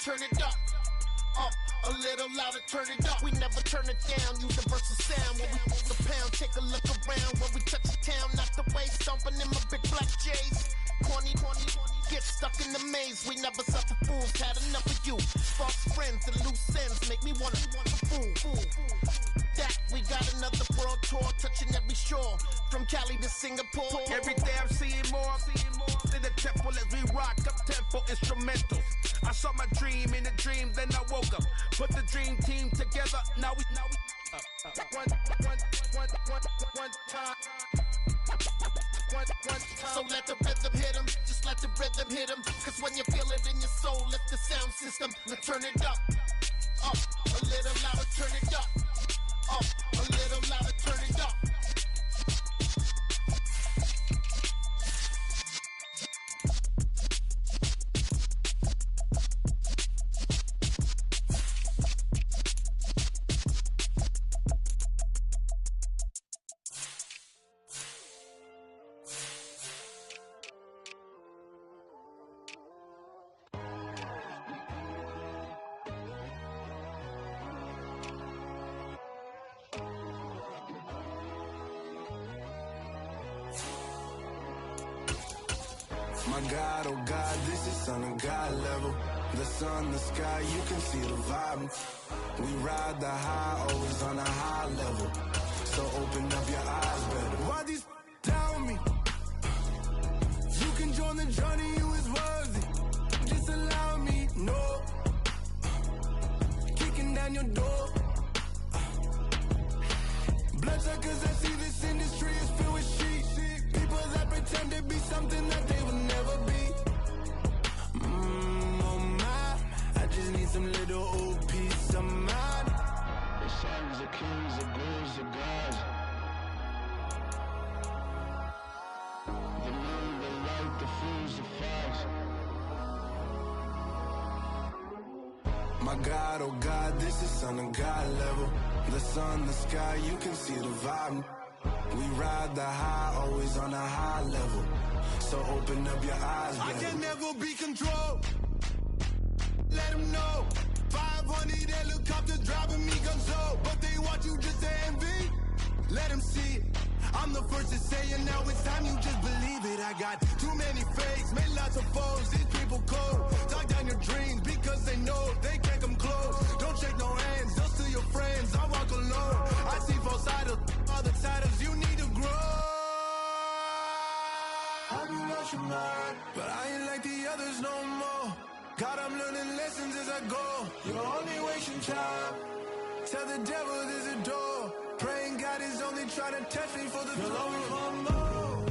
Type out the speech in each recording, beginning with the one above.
turn it up. Up, a little louder, turn it up. We never turn it down, universal sound. When we pull the pound, take a look around. When we touch the town, knock the way, stomping in my big black J's. Corny, get stuck in the maze. We never suffer fools, had enough of you. False friends and loose ends make me wanna fool. That we got another world tour, touching every shore, from Cali to Singapore. Every day I'm seeing more in the temple as we rock up tempo instrumentals. I saw my dream in a dream, then I woke up. Put the dream team together. Now we one time. So let the rhythm hit him, just let the rhythm hit him. Cause when you feel it in your soul, lift the sound system. Now turn it up, a little louder, turn it up, a little louder, turn it up. My God, oh God, this is Son of God level. The sun, the sky, you can see the vibe. We ride the high, always on a high level. So open up your eyes better. Why these tell me? You can join the journey, you is worthy. Just allow me, no. Kicking down your door. Bloodsuckers, I see this industry is filled with shit. People that pretend to be something that they will never be. Oh my, I just need some little old peace of mind. The sons of kings, the bulls of gods. The moon, the light, the fools, the fogs. My God, oh God, this is Son of God level. The sun, the sky, you can see the vibe. We ride the high, always on a high level. So open up your eyes, baby. I can never be controlled. Let them know. 500 helicopters driving me gonzo. But they want you just to envy. Let them see it. I'm the first to say it, now it's time you just believe it. I got too many fakes, made lots of foes. These people cold. Talk down your dreams because they know they can't come close. Don't shake no hands, just to your friends. I walk alone. I see false idols, other titles. You need to grow. Have you lost your mind? But I ain't like the others no more. God, I'm learning lessons as I go. You're only wasting time. Tell the devil there's a door. Praying God is only trying to test me for the glory for more.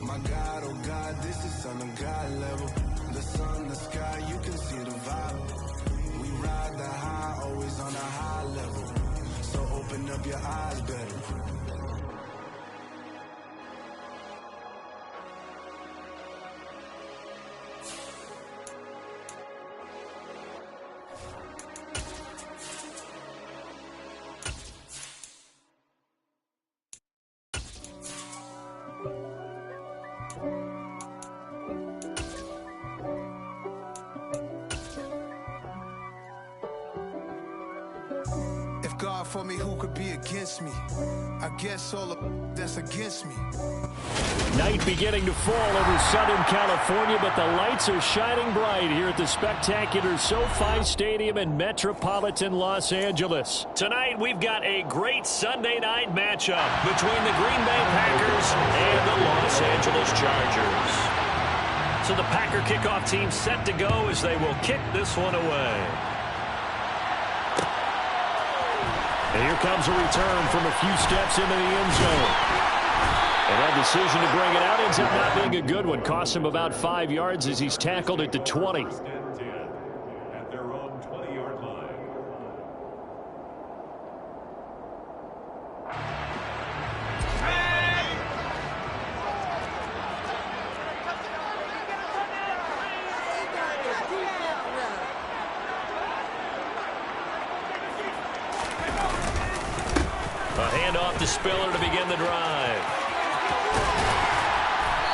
My God, oh God, this is Son of God level. The sun, the sky, you can see the vibe. We ride the high, always on a high level. So open up your eyes better. God for me, who could be against me? I guess all of that's against me. Night beginning to fall over Southern California, but the lights are shining bright here at the spectacular SoFi Stadium in metropolitan Los Angeles. Tonight, we've got a great Sunday night matchup between the Green Bay Packers and the Los Angeles Chargers. So the Packer kickoff team set to go as they will kick this one away. And here comes a return from a few steps into the end zone. And that decision to bring it out ends up not being a good one. Cost him about 5 yards as he's tackled at the 20. At their own 20-yard line. A handoff to Spiller to begin the drive.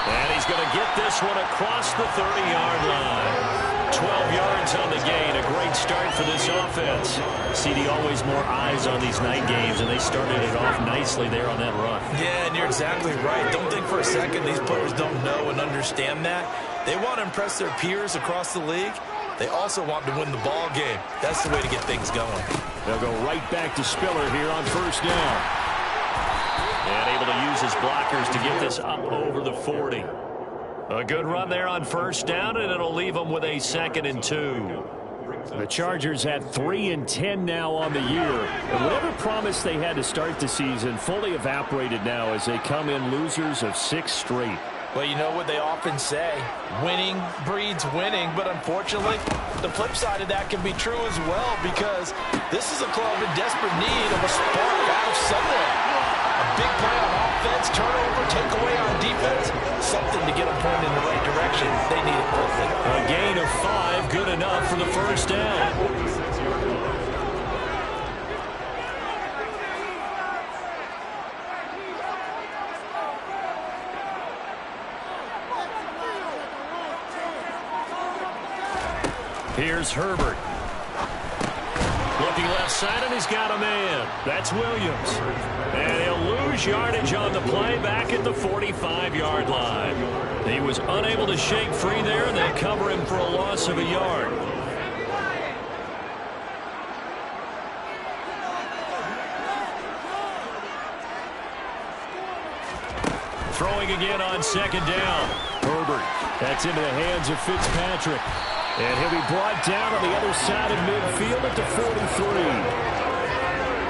And he's going to get this one across the 30-yard line. 12 yards on the gain. A great start for this offense. CD, always more eyes on these night games, and they started it off nicely there on that run. Yeah, and you're exactly right. Don't think for a second these players don't know and understand that. They want to impress their peers across the league. They also want to win the ball game. That's the way to get things going. They'll go right back to Spiller here on first down. And able to use his blockers to get this up over the 40. A good run there on first down, and it'll leave them with a 2nd and 2. The Chargers at 3-10 now on the year. And whatever promise they had to start the season fully evaporated now as they come in losers of 6 straight. Well, you know what they often say, winning breeds winning, but unfortunately, the flip side of that can be true as well, because this is a club in desperate need of a spark out of somewhere. A big play on offense, turnover, takeaway on defense, something to get them pointed in the right direction. They need it quickly. A gain of 5, good enough for the first down. Here's Herbert. Looking left side, and he's got a man. That's Williams. And he'll lose yardage on the play back at the 45-yard line. He was unable to shake free there, and they cover him for a loss of a yard. Throwing again on 2nd down. Herbert. That's into the hands of Fitzpatrick. And he'll be brought down on the other side of midfield at the 43.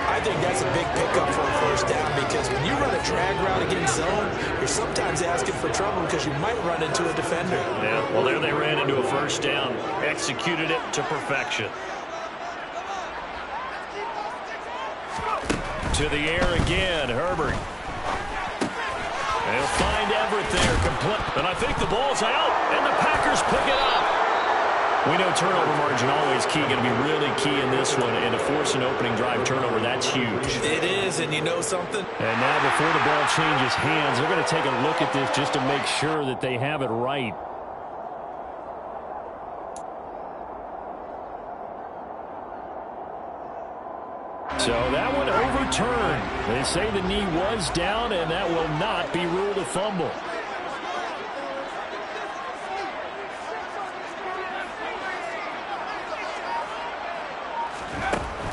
I think that's a big pickup for a first down, because when you run a drag route against zone, you're sometimes asking for trouble because you might run into a defender. Yeah, well, there they ran into a first down. Executed it to perfection. To the air again, Herbert. They'll find Everett there, complete. And I think the ball's out, and the Packers pick it up. We know turnover margin always key, going to be really key in this one, and to force an opening drive turnover, that's huge. It is, and you know something? And now before the ball changes hands, they're going to take a look at this just to make sure that they have it right. So that one overturned. They say the knee was down, and that will not be ruled a fumble.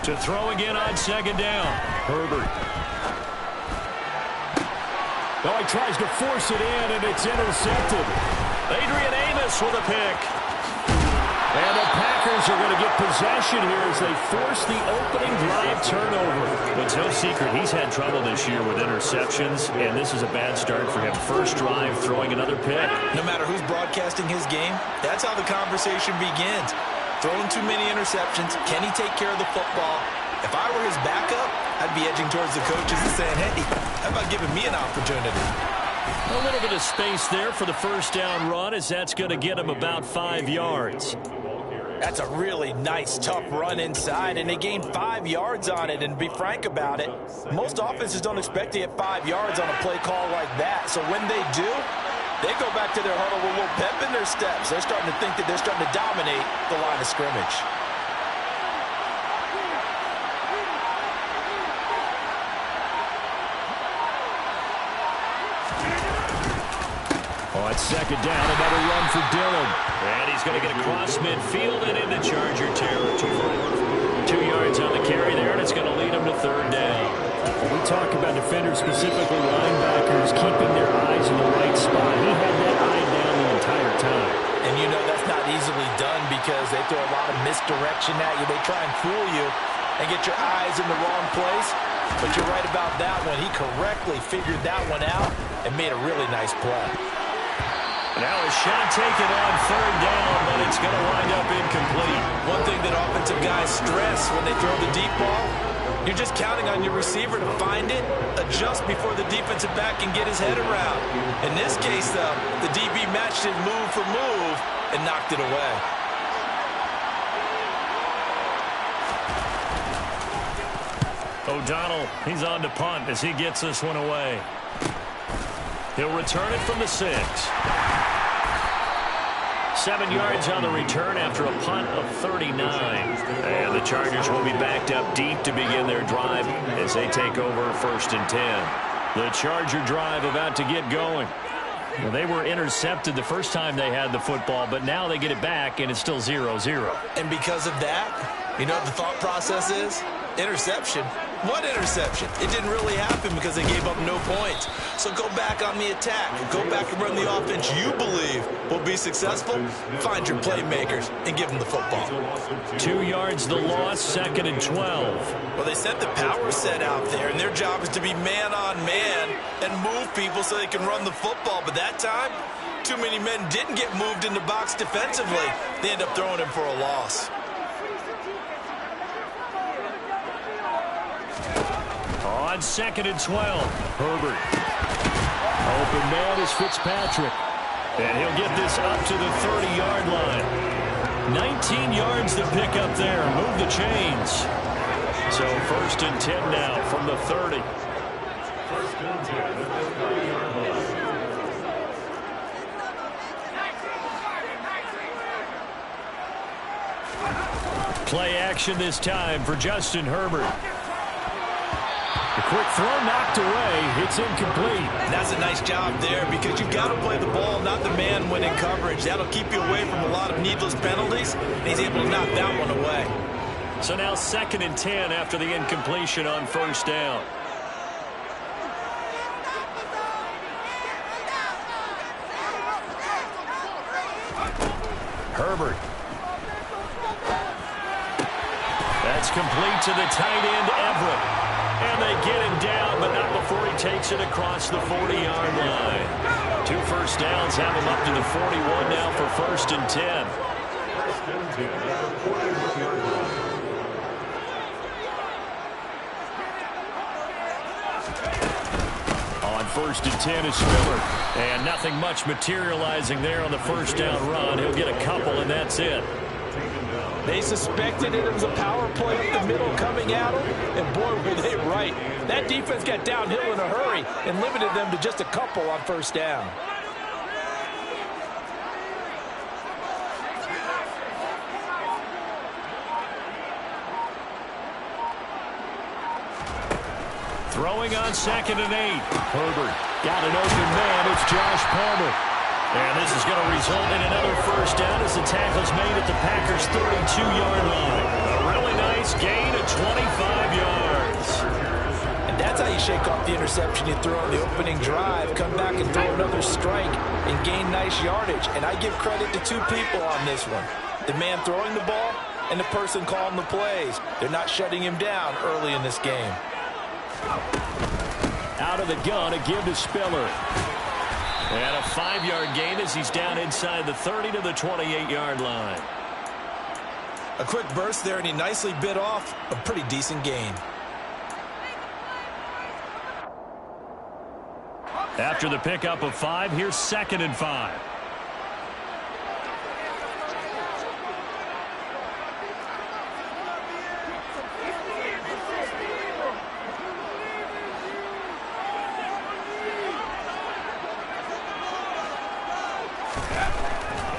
To throw again on 2nd down. Herbert. Oh, he tries to force it in, and it's intercepted. Adrian Amos with a pick. And the Packers are going to get possession here as they force the opening drive turnover. But it's no secret he's had trouble this year with interceptions, and this is a bad start for him. First drive, throwing another pick. No matter who's broadcasting his game, that's how the conversation begins. Throwing too many interceptions. Can he take care of the football? If I were his backup, I'd be edging towards the coaches and saying, hey, how about giving me an opportunity? A little bit of space there for the first down run, as that's going to get him about 5 yards. That's a really nice, tough run inside, and they gained 5 yards on it. And to be frank about it, most offenses don't expect to get 5 yards on a play call like that. So when they do, they go back to their huddle with a little pep in their steps. They're starting to think that they're starting to dominate the line of scrimmage. On 2nd down, another run for Dillon. And he's going to get across midfield and into Charger territory. 2 yards on the carry there, and it's going to lead him to 3rd down. When we talk about defenders, specifically linebackers, keeping their eyes in the right spot. He had that eye down the entire time. And you know that's not easily done because they throw a lot of misdirection at you. They try and fool you and get your eyes in the wrong place. But you're right about that one. He correctly figured that one out and made a really nice play. Now a shot taken on 3rd down, but it's going to wind up incomplete. One thing that offensive guys stress when they throw the deep ball, you're just counting on your receiver to find it, adjust before the defensive back can get his head around. In this case, though, the DB matched it move for move and knocked it away. O'Donnell, he's on to punt as he gets this one away. He'll return it from the 6. 7 yards on the return after a punt of 39. And the Chargers will be backed up deep to begin their drive as they take over 1st and 10. The Charger drive about to get going. Well, they were intercepted the first time they had the football, but now they get it back, and it's still 0-0. And because of that, you know what the thought process is? Interception. What interception? It didn't really happen because they gave up no points. So go back on the attack. Go back and run the offense you believe will be successful. Find your playmakers and give them the football. 2 yards the loss, 2nd and 12. Well, they sent the power set out there, and their job is to be man-on-man and move people so they can run the football. But that time, too many men didn't get moved in the box defensively. They end up throwing him for a loss. On 2nd and 12, Herbert. Open man is Fitzpatrick. And he'll get this up to the 30-yard line. 19 yards to pick up there. Move the chains. So 1st and 10 now from the 30. 1st and 10 at the 30-yard line. Play action this time for Justin Herbert. The quick throw knocked away. It's incomplete. And that's a nice job there because you've got to play the ball, not the man when in coverage. That'll keep you away from a lot of needless penalties, and he's able to knock that one away. So now 2nd and 10 after the incompletion on 1st down. Herbert. That's complete to the tight end, Everett. And they get him down, but not before he takes it across the 40-yard line. 2 first downs have him up to the 41 now for 1st and 10. 1st and 10 at the 41-yard line. On 1st and 10 is Spiller. And nothing much materializing there on the 1st down run. He'll get a couple, and that's it. They suspected it was a power play up the middle coming at them, and boy, were they right. That defense got downhill in a hurry and limited them to just a couple on 1st down. Throwing on 2nd and 8. Herbert got an open man. It's Josh Palmer. And this is going to result in another 1st down as the tackle's made at the Packers' 32-yard line. A really nice gain of 25 yards. And that's how you shake off the interception you throw on the opening drive, come back and throw another strike and gain nice yardage. And I give credit to 2 people on this one. The man throwing the ball and the person calling the plays. They're not shutting him down early in this game. Out of the gun, a give to Spiller. And a 5-yard gain as he's down inside the 30 to the 28-yard line. A quick burst there, and he nicely bit off a pretty decent gain. After the pickup of 5, here's 2nd and 5.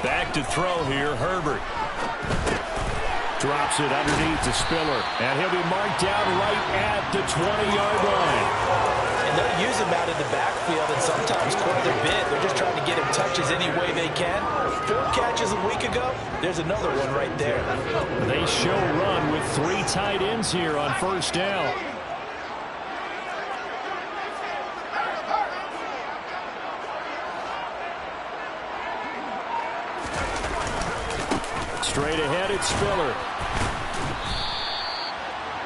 Back to throw here, Herbert. Drops it underneath to Spiller. And he'll be marked down right at the 20-yard line. And they'll use him out in the backfield and sometimes quite a bit. They're just trying to get him touches any way they can. 4 catches a week ago. There's another one right there. They show run with 3 tight ends here on 1st down. Straight ahead, it's Spiller.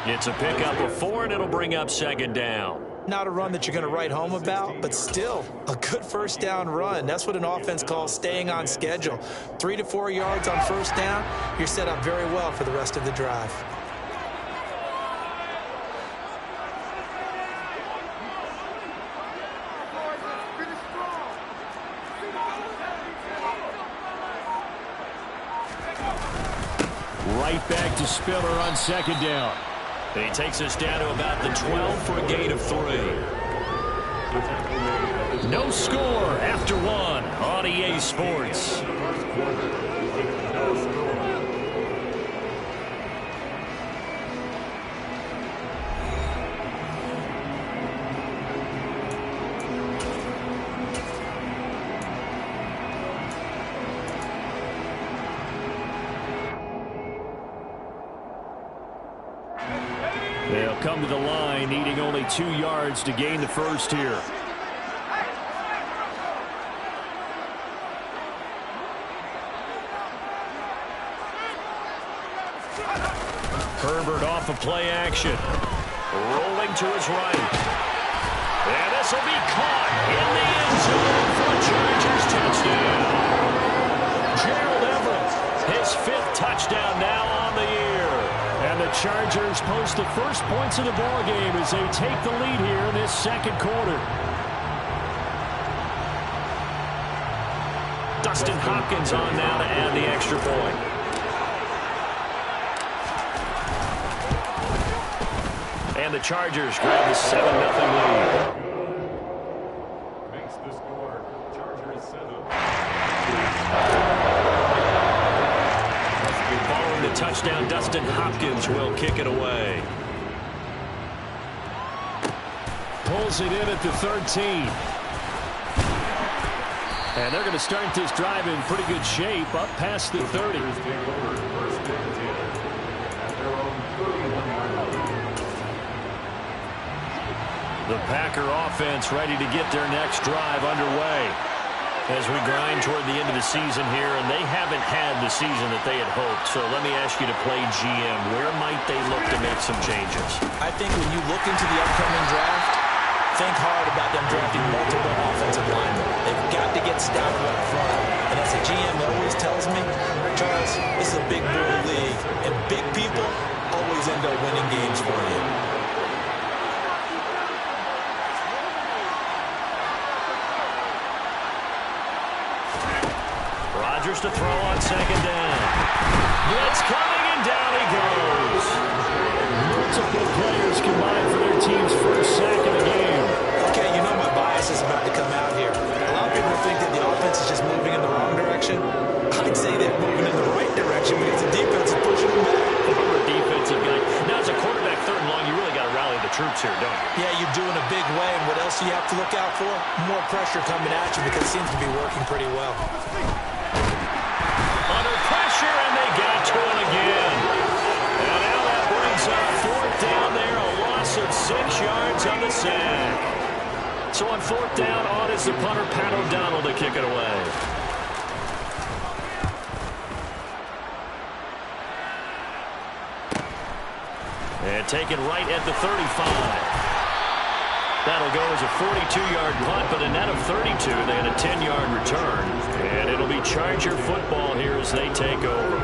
It's a pickup of 4, and it'll bring up 2nd down. Not a run that you're going to write home about, but still a good 1st down run. That's what an offense calls staying on schedule. 3 to 4 yards on 1st down, you're set up very well for the rest of the drive. Right back to Spiller on 2nd down. He takes us down to about the 12 for a gain of 3. No score after 1 on EA Sports. They'll come to the line, needing only 2 yards to gain the first here. Herbert off of play action. Rolling to his right. And this will be caught in the end zone for a Chargers touchdown. Gerald Everett, his 5th touchdown now on the year. And the Chargers post the first points of the ballgame as they take the lead here in this second quarter. Dustin Hopkins on now to add the extra point. And the Chargers grab the 7-0 lead. Makes the score. Chargers 7. Following the touchdown, Dustin Hopkins will kick it away. Pulls it in at the 13. And they're going to start this drive in pretty good shape up past the 30. The Packer offense ready to get their next drive underway as we grind toward the end of the season here, and they haven't had the season that they had hoped. So let me ask you to play GM. Where might they look to make some changes? I think when you look into the upcoming draft, think hard about them drafting multiple offensive linemen. They've got to get stouter up front. And as a GM always tells me, Charles, this is a big boy league, and big people always end up winning games for you. Rodgers to throw on second down. Blitz coming, and down he goes. Multiple players combined for their team's first sack of the game. Okay, you know my bias is about to come out here. A lot of people think that the offense is just moving in the wrong direction. I'd say they're moving in the right direction because the defense is pushing them back. Former defensive guy. Now, as a quarterback, 3rd and long, you really got to rally the troops here, don't you? Yeah, you're doing a big way, and what else do you have to look out for? More pressure coming at you because it seems to be working pretty well. Under pressure, and they got to it again. And now that brings up 4th down there, a loss of 6 yards on the sack. So on 4th down, on is the punter, Pat O'Donnell, to kick it away. And taken right at the 35. That'll go as a 42-yard punt, but a net of 32. They had a 10-yard return. And it'll be Charger football here as they take over.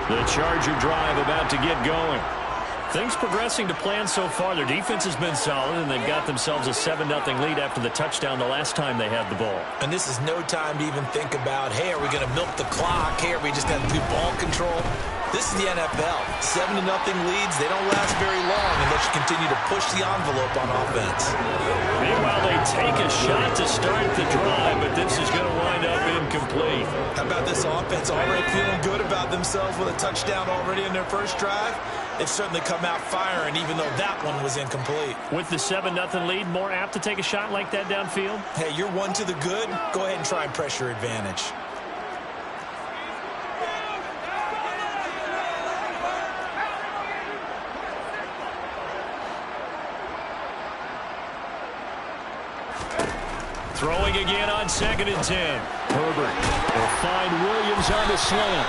The Charger drive about to get going. Things progressing to plan so far. Their defense has been solid, and they've got themselves a 7-0 lead after the touchdown the last time they had the ball. And this is no time to even think about, hey, are we going to milk the clock? Hey, are we just going to do ball control? This is the NFL. 7-0 leads, they don't last very long unless you continue to push the envelope on offense. Meanwhile, they take a shot to start the drive, but this is going to wind up incomplete. How about this offense already feeling good about themselves with a touchdown already in their first drive? They've certainly come out firing, even though that one was incomplete. With the 7-0 lead, more apt to take a shot like that downfield? Hey, you're one to the good. Go ahead and try and pressure advantage. Throwing again on 2nd and 10. Herbert will find Williams on the slant.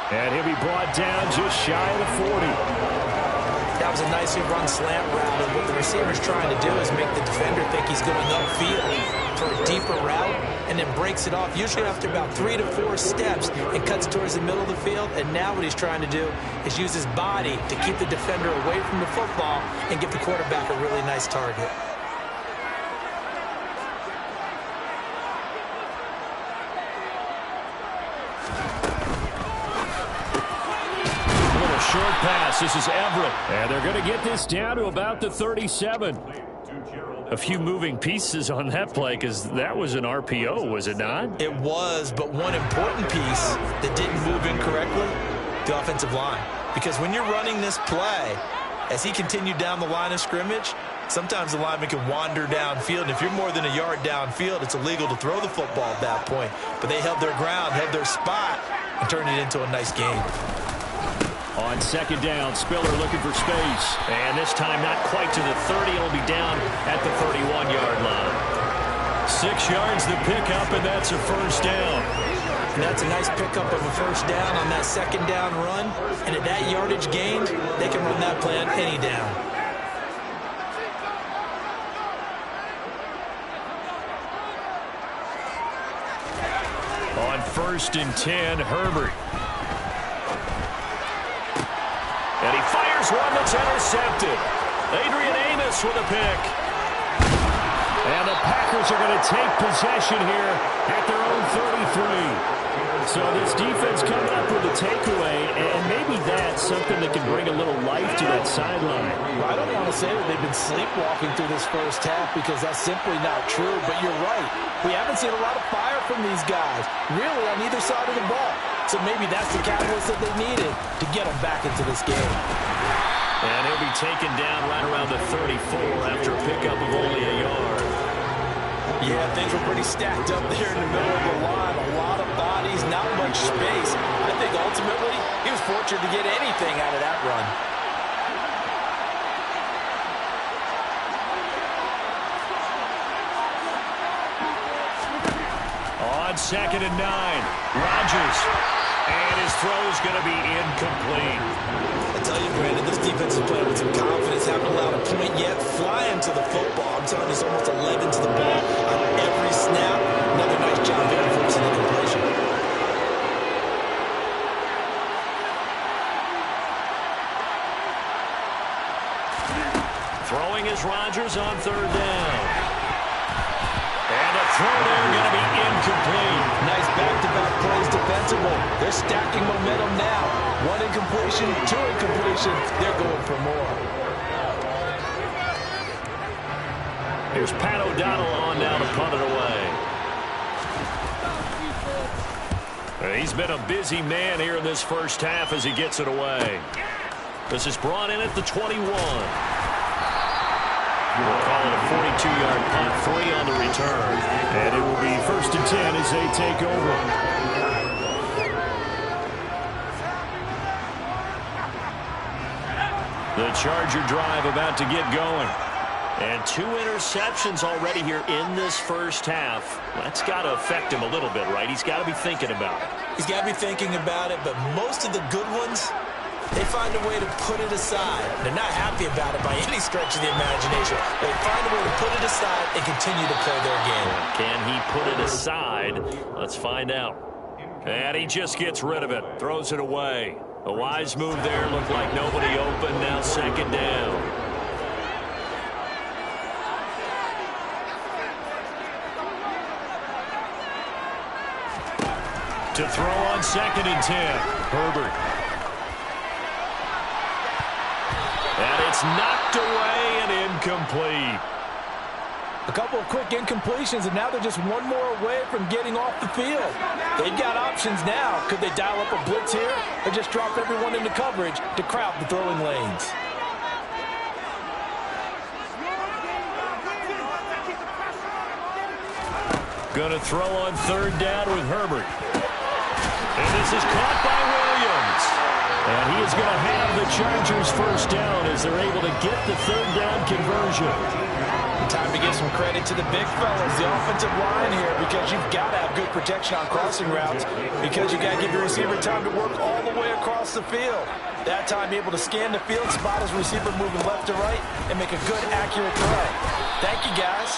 And he'll be brought down just shy of the 40. That was a nicely run slant route, and what the receiver's trying to do is make the defender think he's going upfield for a deeper route, and then breaks it off, usually after about 3 to 4 steps, and cuts towards the middle of the field. And now what he's trying to do is use his body to keep the defender away from the football and give the quarterback a really nice target. short pass. This is Everett. And they're going to get this down to about the 37. A few moving pieces on that play because that was an RPO, was it not? It was, but one important piece that didn't move incorrectly, the offensive line. Because when you're running this play, as he continued down the line of scrimmage, sometimes the lineman can wander downfield. And if you're more than a yard downfield, it's illegal to throw the football at that point. But they held their ground, held their spot, and turned it into a nice game. On second down, Spiller looking for space. And this time not quite to the 30. It'll be down at the 31-yard line. 6 yards the pickup, and that's a first down. And that's a nice pickup of a first down on that second down run. And at that yardage gained, they can run that play on any down. On 1st and 10, Herbert. And he fires one that's intercepted. Adrian Amos with a pick. And the Packers are going to take possession here at their own 33. So this defense coming up with a takeaway, and maybe that's something that can bring a little life to that sideline. Well, I don't want to say that they've been sleepwalking through this first half because that's simply not true, but you're right. We haven't seen a lot of fire from these guys, really on either side of the ball. So maybe that's the catalyst that they needed to get them back into this game. And he'll be taken down right around the 34 after a pickup of only a yard. Yeah, things were pretty stacked up there in the middle of the line. A lot of bodies, not much space. I think ultimately he was fortunate to get anything out of that run. On 2nd and 9, Rodgers. And his throw is going to be incomplete. I tell you, Brandon, this defense is playing with some confidence. Haven't allowed a point yet. Flying to the football. I'm telling you, it's almost 11 to the ball on every snap. Another nice job there forcing the completion. Throwing is Rodgers on 3rd down. And the throw there going to be incomplete. Nice back-to-back plays defensively. They're stacking momentum now. 1 incompletion, 2 incompletion. They're going for more. Here's Pat O'Donnell on now to punt it away. He's been a busy man here in this first half as he gets it away. This is brought in at the 21. We'll call it a 42-yard punt, 3 on the return. And it will be 1st and 10 as they take over. The Charger drive about to get going. And 2 interceptions already here in this first half. That's got to affect him a little bit, right? He's got to be thinking about it. He's got to be thinking about it, but most of the good ones, they find a way to put it aside. They're not happy about it by any stretch of the imagination. They find a way to put it aside and continue to play their game. Can he put it aside? Let's find out. And he just gets rid of it. Throws it away. A wise move there. Looked like nobody open. Now 2nd down. To throw on 2nd and 10. Herbert. And it's knocked away and incomplete. A couple of quick incompletions, and now they're just one more away from getting off the field. They've got options now. Could they dial up a blitz here or just drop everyone into coverage to crowd the throwing lanes? Going to throw on 3rd down with Herbert. And this is caught by Williams. And he is going to have the Chargers first down as they're able to get the 3rd down conversion. Time to give some credit to the big fellas, the offensive line here, because you've got to have good protection on crossing routes, because you've got to give your receiver time to work all the way across the field. That time able to scan the field, spot his receiver moving left to right, and make a good, accurate throw. Thank you, guys.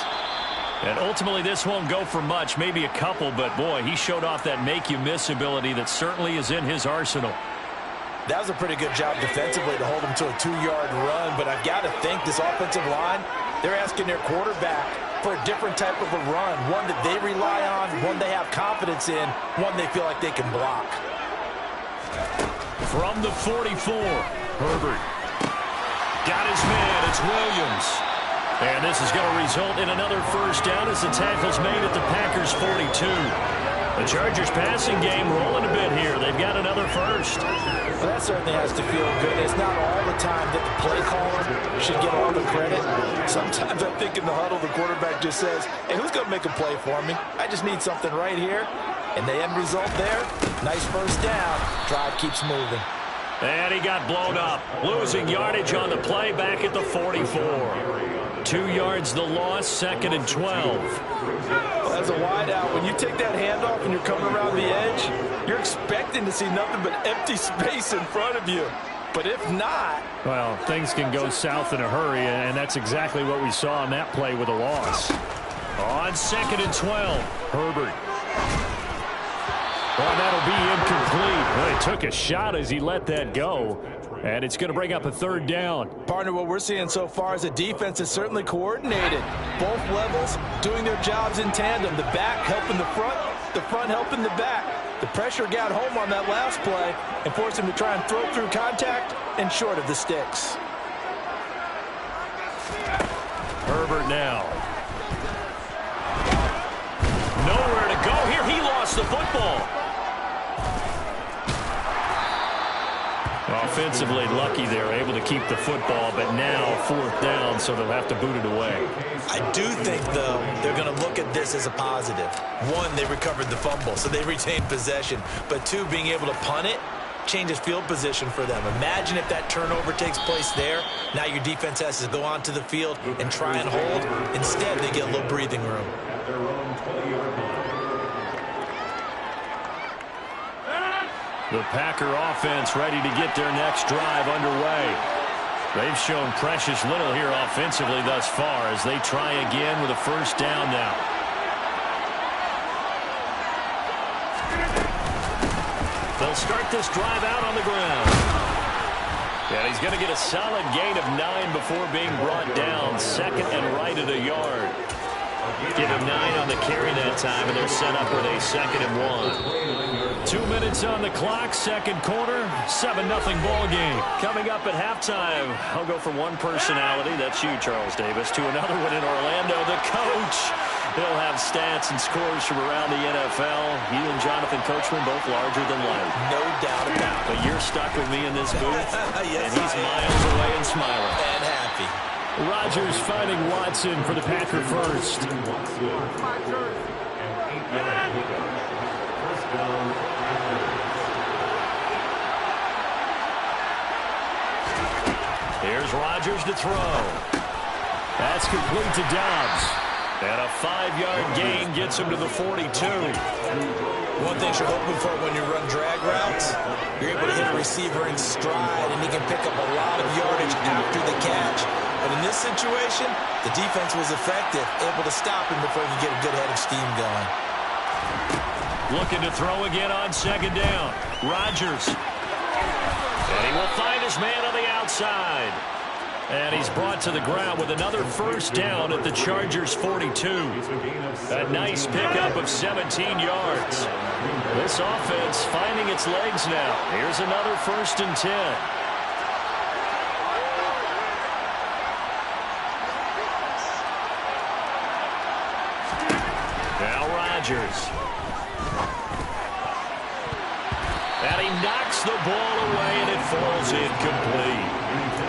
And ultimately, this won't go for much, maybe a couple, but boy, he showed off that make-you-miss ability that certainly is in his arsenal. That was a pretty good job defensively to hold him to a 2-yard run, but I've got to think this offensive line, they're asking their quarterback for a different type of a run, one that they rely on, one they have confidence in, one they feel like they can block. From the 44, Herbert. Got his man, it's Williams. And this is going to result in another first down as the tackle's made at the Packers' 42. The Chargers passing game rolling a bit here. They've got another first. Well, that certainly has to feel good. It's not all the time that the play caller should get all the credit. Sometimes I think in the huddle, the quarterback just says, hey, who's going to make a play for me? I just need something right here. And the end result there, nice first down. Drive keeps moving. And he got blown up. Losing yardage on the play back at the 44. 2 yards the loss, 2nd and 12. Well, as a wideout, when you take that handoff and you're coming around the edge, you're expecting to see nothing but empty space in front of you. But if not... Well, things can go south in a hurry, and that's exactly what we saw on that play with a loss. On 2nd and 12, Herbert. Well, that'll be incomplete. Well, he took a shot as he let that go. And it's going to bring up a 3rd down. Partner, what we're seeing so far is the defense is certainly coordinated. Both levels doing their jobs in tandem. The back helping the front helping the back. The pressure got home on that last play and forced him to try and throw through contact and short of the sticks. Herbert now. Nowhere to go here. He lost the football. Offensively lucky they're able to keep the football, but now 4th down, so they'll have to boot it away. I do think, though, they're going to look at this as a positive. 1, they recovered the fumble, so they retained possession. But 2, being able to punt it changes field position for them. Imagine if that turnover takes place there. Now your defense has to go onto the field and try and hold. Instead, they get a little breathing room. The Packer offense ready to get their next drive underway. They've shown precious little here offensively thus far as they try again with a first down now. They'll start this drive out on the ground. And he's going to get a solid gain of 9 before being brought down. 2nd and right at a yard. Give him 9 on the carry that time, and they're set up with a 2nd and 1. 2 minutes on the clock, 2nd quarter, 7-0 ball game. Coming up at halftime, I'll go from one personality, that's you, Charles Davis, to another one in Orlando, the coach. He'll have stats and scores from around the NFL. You and Jonathan Coachman both larger than life. No doubt about it. But you're stuck with me in this booth, yes, and he's miles away and smiling. And happy. Rodgers finding Watson for the Packer first. Here's Rodgers to throw. That's complete to Dobbs. And a 5-yard gain gets him to the 42. One thing you're hoping for when you run drag routes, you're able to hit a receiver in stride, and he can pick up a lot of yardage after the catch. But in this situation, the defense was effective, able to stop him before he could get a good head of steam going. Looking to throw again on 2nd down. Rodgers. And he will find his man on the outside. And he's brought to the ground with another first down at the Chargers' 42. A nice pickup of 17 yards. This offense finding its legs now. Here's another 1st and 10. Now Rodgers. And he knocks the ball away, and it falls incomplete.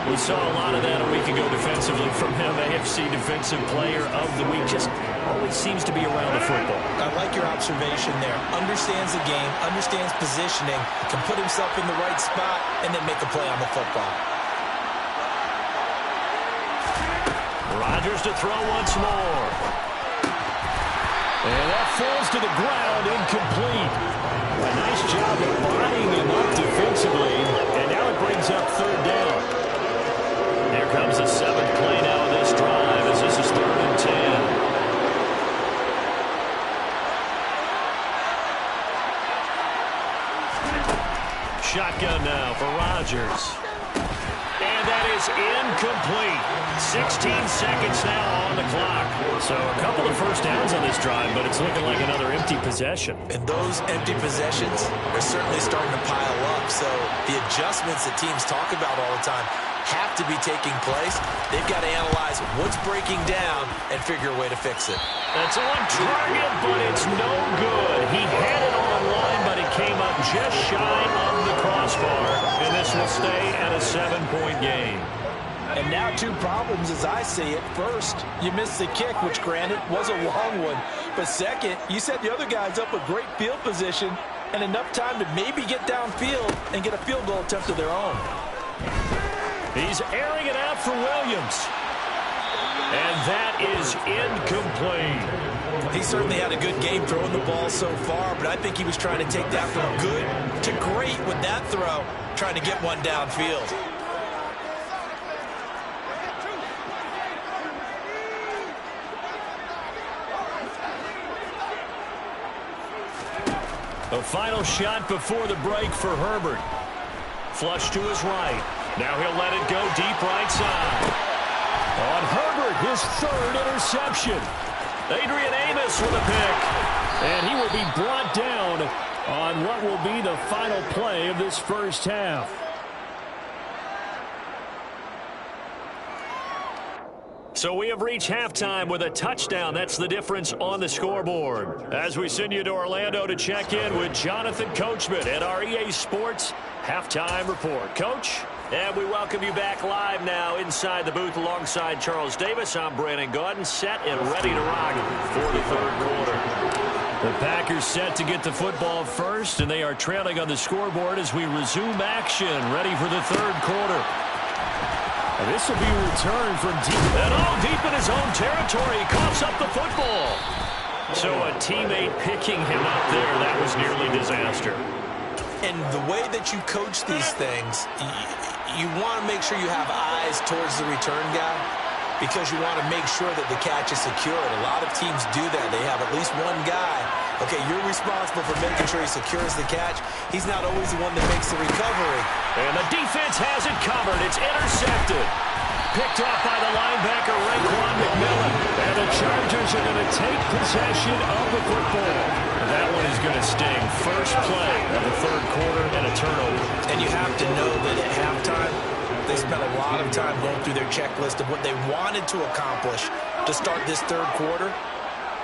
We saw a lot of that a week ago defensively from him. AFC Defensive Player of the Week. Just always seems to be around the football. I like your observation there. Understands the game, understands positioning, can put himself in the right spot, and then make a play on the football. Rodgers to throw once more. And that falls to the ground, incomplete. A nice job of bodying him up defensively, and now it brings up 3rd down. Here comes the 7th play now of this drive as this is 3rd and 10. Shotgun now for Rodgers. And that is incomplete. 16 seconds now on the clock. So a couple of first downs on this drive, but it's looking like another empty possession. And those empty possessions are certainly starting to pile up. So the adjustments that teams talk about all the time have to be taking place. They've got to analyze what's breaking down and figure a way to fix it. That's on target, but it's no good. He had it on line, but it came up just shy of the crossbar. And this will stay at a 7-point game. And now 2 problems as I see it. First, you missed the kick, which granted was a long one. But second, you set the other guys up with great field position and enough time to maybe get downfield and get a field goal attempt of their own. He's airing it out for Williams. And that is incomplete. He certainly had a good game throwing the ball so far, but I think he was trying to take that from good to great with that throw, trying to get one downfield. A final shot before the break for Herbert. Flush to his right. Now he'll let it go deep right side. On Herbert, his 3rd interception. Adrian Amos with a pick. And he will be brought down on what will be the final play of this first half. So we have reached halftime with a touchdown. That's the difference on the scoreboard. As we send you to Orlando to check in with Jonathan Coachman at our EA Sports Halftime Report. Coach, and we welcome you back live now inside the booth alongside Charles Davis. I'm Brandon Gaudin, set and ready to rock for the 3rd quarter. The Packers set to get the football first, and they are trailing on the scoreboard as we resume action, ready for the 3rd quarter. This will be a return from deep. And deep in his own territory. He coughs up the football. So a teammate picking him up there. That was nearly disaster. And the way that you coach these things, you want to make sure you have eyes towards the return guy because you want to make sure that the catch is secured. A lot of teams do that. They have at least one guy. Okay, you're responsible for making sure he secures the catch. He's not always the one that makes the recovery. And the defense has it covered. It's intercepted. Picked off by the linebacker, Raekwon McMillan. And the Chargers are going to take possession of the football. That one is going to sting. First play of the 3rd quarter and a turnover. And you have to know that at halftime, they spent a lot of time going through their checklist of what they wanted to accomplish to start this 3rd quarter.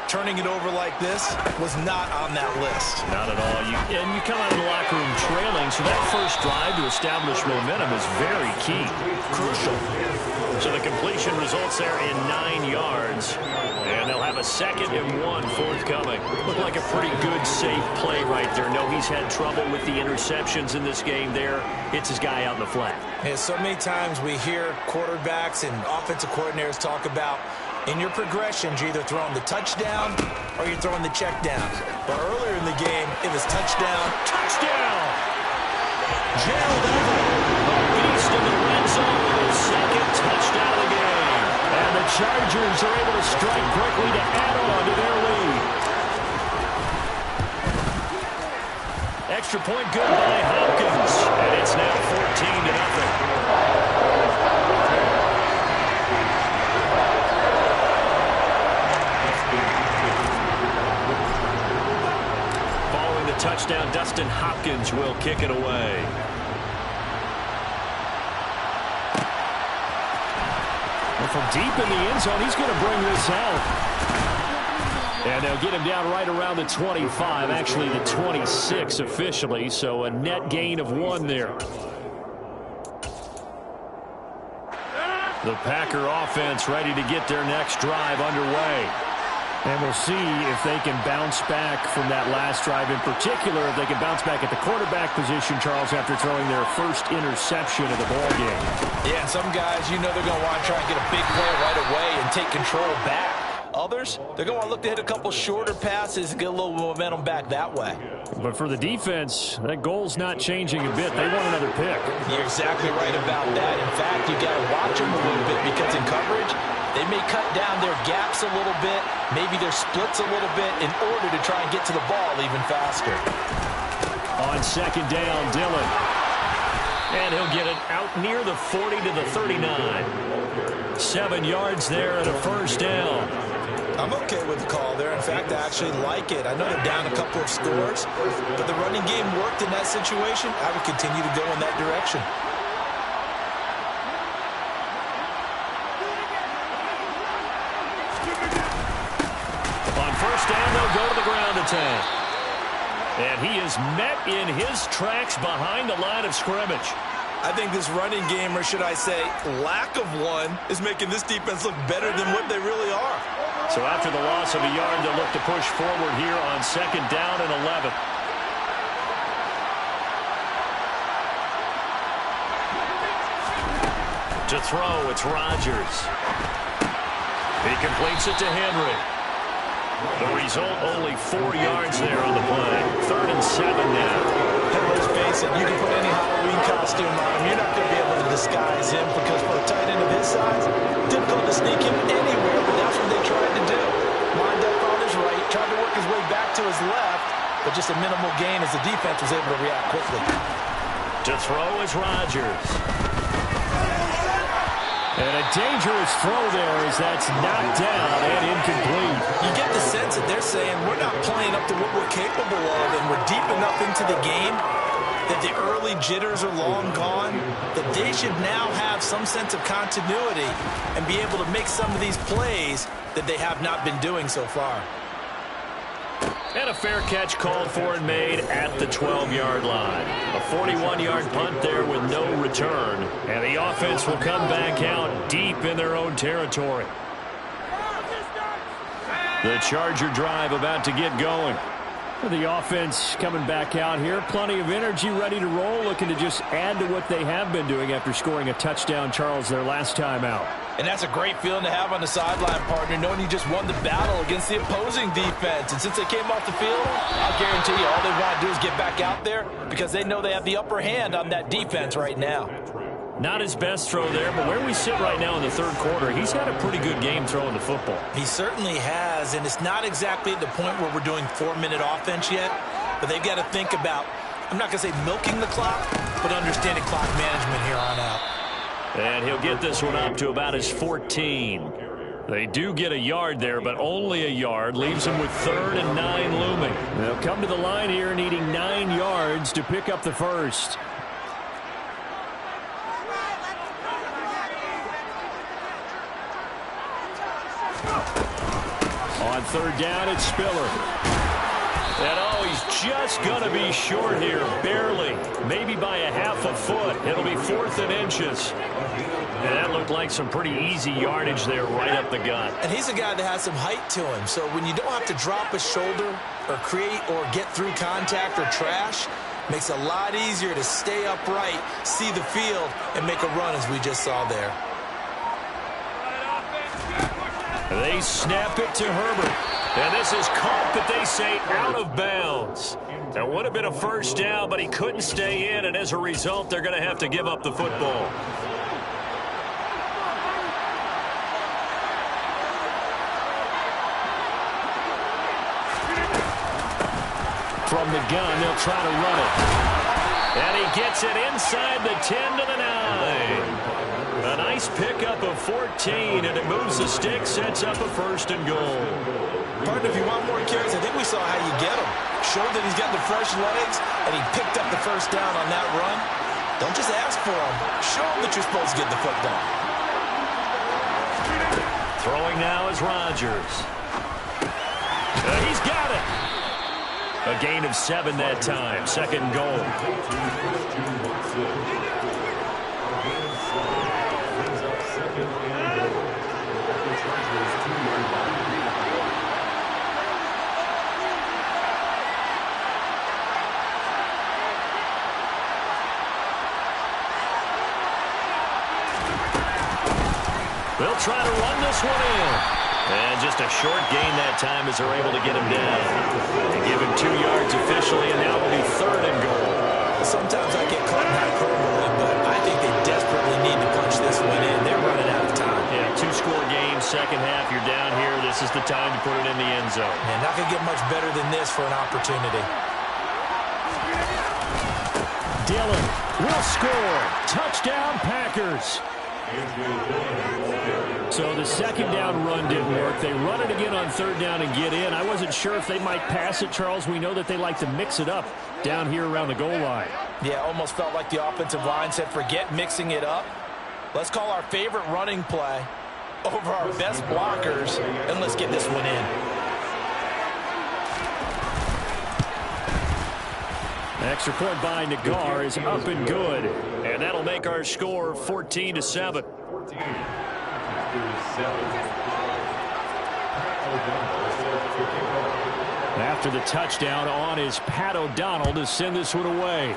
Turning it over like this was not on that list. Not at all. And you come out of the locker room trailing, so that first drive to establish momentum is very key. Crucial. So the completion results there in 9 yards. And they'll have a 2nd and 1 forthcoming. Looked like a pretty good, safe play right there. No, he's had trouble with the interceptions in this game there. Hits his guy out in the flat. Yeah, so many times we hear quarterbacks and offensive coordinators talk about in your progressions, you're either throwing the touchdown or you're throwing the check down. But earlier in the game, it was touchdown. Touchdown! Gerald Everett, a beast in the red zone with his 2nd touchdown of the game. And the Chargers are able to strike quickly to add on to their lead. Extra point good by Hopkins. And it's now 14-0. Touchdown, Dustin Hopkins will kick it away. And from deep in the end zone, he's going to bring this out. And they'll get him down right around the 25, actually the 26 officially, so a net gain of 1 there. The Packer offense ready to get their next drive underway. And we'll see if they can bounce back from that last drive. In particular, if they can bounce back at the quarterback position, Charles, after throwing their first interception of the ballgame. Yeah, and some guys, you know they're going to want to try and get a big play right away and take control back. Others, they're going to look to hit a couple shorter passes and get a little momentum back that way. But for the defense, that goal's not changing a bit. They want another pick. You're exactly right about that. In fact, you got to watch them a little bit because in coverage, they may cut down their gaps a little bit, maybe their splits a little bit in order to try and get to the ball even faster. On 2nd down, Dillon. And he'll get it out near the 40 to the 39. 7 yards there and a first down. I'm okay with the call there. In fact, I actually like it. I know they're down a couple of scores, but the running game worked in that situation. I would continue to go in that direction. On first down, they'll go to the ground attack. And he is met in his tracks behind the line of scrimmage. I think this running game, or should I say lack of one, is making this defense look better than what they really are. So after the loss of a yard, they'll look to push forward here on second down and 11. To throw, it's Rodgers. He completes it to Henry. The result, only 4 yards there on the play. 3rd and 7 now. And let's face it, you can put any Halloween costume on him. You're not going to be able to disguise him because for a tight end of his size, difficult to sneak him anywhere, but that's what they tried to do. Lined up on his right, tried to work his way back to his left, but just a minimal gain as the defense was able to react quickly. To throw is Rodgers. And a dangerous throw there as that's knocked down and incomplete. You get the sense that they're saying we're not playing up to what we're capable of, and we're deep enough into the game that the early jitters are long gone, that they should now have some sense of continuity and be able to make some of these plays that they have not been doing so far. And a fair catch called for and made at the 12-yard line. A 41-yard punt there with no return. And the offense will come back out deep in their own territory. The Charger drive about to get going. The offense coming back out here. Plenty of energy, ready to roll, looking to just add to what they have been doing after scoring a touchdown, Charles, their last time out. And that's a great feeling to have on the sideline, partner, knowing you just won the battle against the opposing defense. And since they came off the field, I'll guarantee you all they want to do is get back out there because they know they have the upper hand on that defense right now. Not his best throw there, but where we sit right now in the third quarter, he's had a pretty good game throwing the football. He certainly has, and it's not exactly at the point where we're doing 4-minute offense yet, but they've got to think about, I'm not going to say milking the clock, but understanding clock management here on out. And he'll get this one up to about his 14. They do get a yard there, but only a yard. Leaves him with 3rd and 9 looming. They'll come to the line here needing 9 yards to pick up the first. On 3rd down, it's Spiller. And he's just going to be short here, barely. Maybe by a half a foot. It'll be 4th and inches. And that looked like some pretty easy yardage there right up the gut. And he's a guy that has some height to him. So when you don't have to drop a shoulder or create or get through contact or trash, makes it a lot easier to stay upright, see the field, and make a run as we just saw there. They snap it to Herbert. And this is caught, but they say out of bounds. That would have been a first down, but he couldn't stay in, and as a result, they're going to have to give up the football. From the gun, they'll try to run it. And he gets it inside the 10 to the 9. A nice pickup of 14, and it moves the stick, sets up a 1st and goal. Partner, if you want more carries, I think we saw how you get him. Showed that he's got the fresh legs, and he picked up the first down on that run. Don't just ask for him. Show him that you're supposed to get the football. Throwing now is Rodgers. He's got it. A gain of 7 that time. 2nd and goal. They'll try to run this one in. And just a short gain that time as they're able to get him down. They give him 2 yards officially, and now it'll be 3rd and goal. Sometimes I get caught in hyperbole, but I think they desperately need to punch this one in. They're running out of time. Yeah, 2-score game, second half. You're down here. This is the time to put it in the end zone. Man, not going to get much better than this for an opportunity. Dillon will score. Touchdown, Packers. So the second down run didn't work. They run it again on third down and get in. I wasn't sure if they might pass it, Charles. We know that they like to mix it up down here around the goal line. Yeah, almost felt like the offensive line said, forget mixing it up. Let's call our favorite running play over our best blockers, and let's get this one in. Extra point by Nagar is up and good. And that'll make our score 14-7. After the touchdown, on is Pat O'Donnell to send this one away.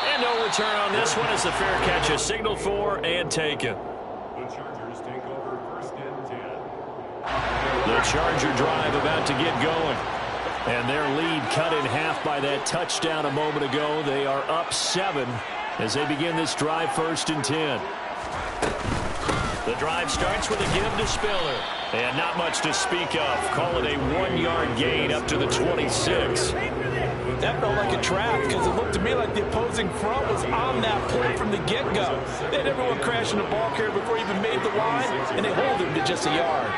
And no return on this one as the fair catch is signaled for and taken. The Chargers take over first and 10. The Charger drive about to get going. And their lead cut in half by that touchdown a moment ago. They are up 7 as they begin this drive, 1st and 10. The drive starts with a give to Spiller. And not much to speak of. Call it a 1-yard gain up to the 26. That felt like a trap because it looked to me like the opposing front was on that play from the get-go. They had everyone crashing the ball carrier before he even made the line, and they hold him to just a yard.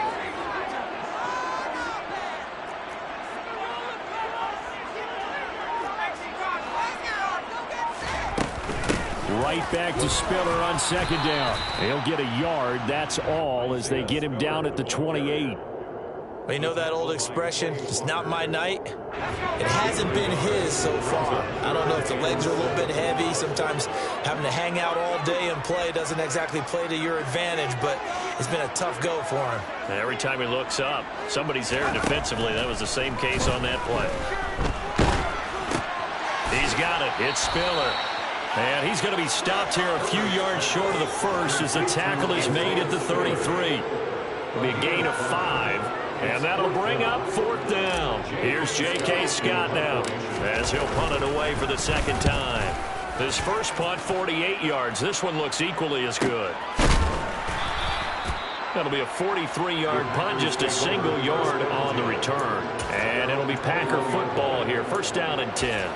Right back to Spiller on 2nd down. He'll get a yard. That's all as they get him down at the 28. You know that old expression, it's not my night? It hasn't been his so far. I don't know if the legs are a little bit heavy. Sometimes having to hang out all day and play doesn't exactly play to your advantage, but it's been a tough go for him. Every time he looks up, somebody's there defensively. That was the same case on that play. He's got it. It's Spiller. And he's going to be stopped here a few yards short of the first as the tackle is made at the 33. It'll be a gain of 5. And that'll bring up 4th down. Here's J.K. Scott now as he'll punt it away for the 2nd time. His first punt, 48 yards. This one looks equally as good. That'll be a 43-yard punt, just a single yard on the return. And it'll be Packer football here. 1st down and 10.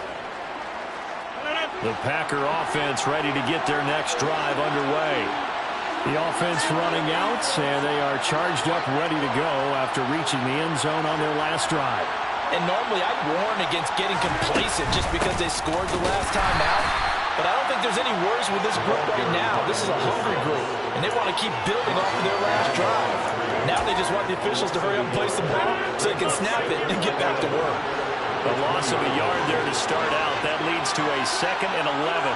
The Packer offense ready to get their next drive underway. The offense running out, and they are charged up, ready to go after reaching the end zone on their last drive. And normally I'd warn against getting complacent just because they scored the last time out. But I don't think there's any worries with this group right now. This is a hungry group, and they want to keep building off of their last drive. Now they just want the officials to hurry up and place the ball so they can snap it and get back to work. A loss of a yard there to start out. That leads to a 2nd and 11.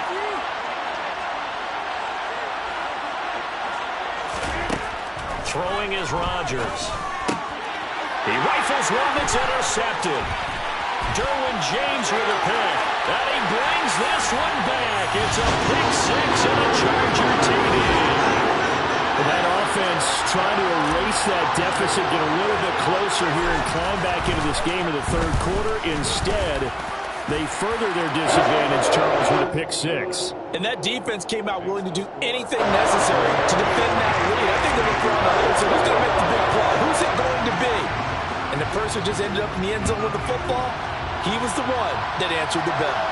Throwing is Rodgers. He rifles one that's intercepted. Derwin James with a pick. And he brings this one back. It's a pick 6 and a Charger TD. That offense trying to erase that deficit, get a little bit closer here and climb back into this game in the 3rd quarter. Instead, they further their disadvantage, Charles, with a pick 6. And that defense came out willing to do anything necessary to defend that lead. I think they looked around the hole and said, who's going to make the big play? Who's it going to be? And the person who just ended up in the end zone with the football, he was the one that answered the bell.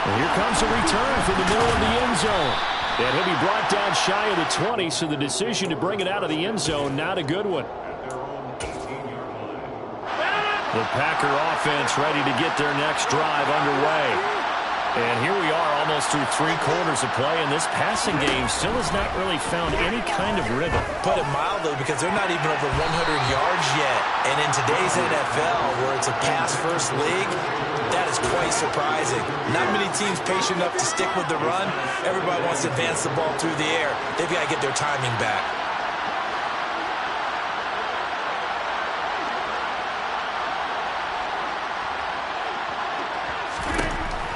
And here comes a return from the middle of the end zone. And he'll be brought down shy of the 20, so the decision to bring it out of the end zone, not a good one. The Packer offense ready to get their next drive underway. And here we are almost through 3 quarters of play, and this passing game still has not really found any kind of rhythm. Put it mildly, because they're not even over 100 yards yet. And in today's NFL, where it's a pass-first league, that is quite surprising. Not many teams patient enough to stick with the run. Everybody wants to advance the ball through the air. They've got to get their timing back.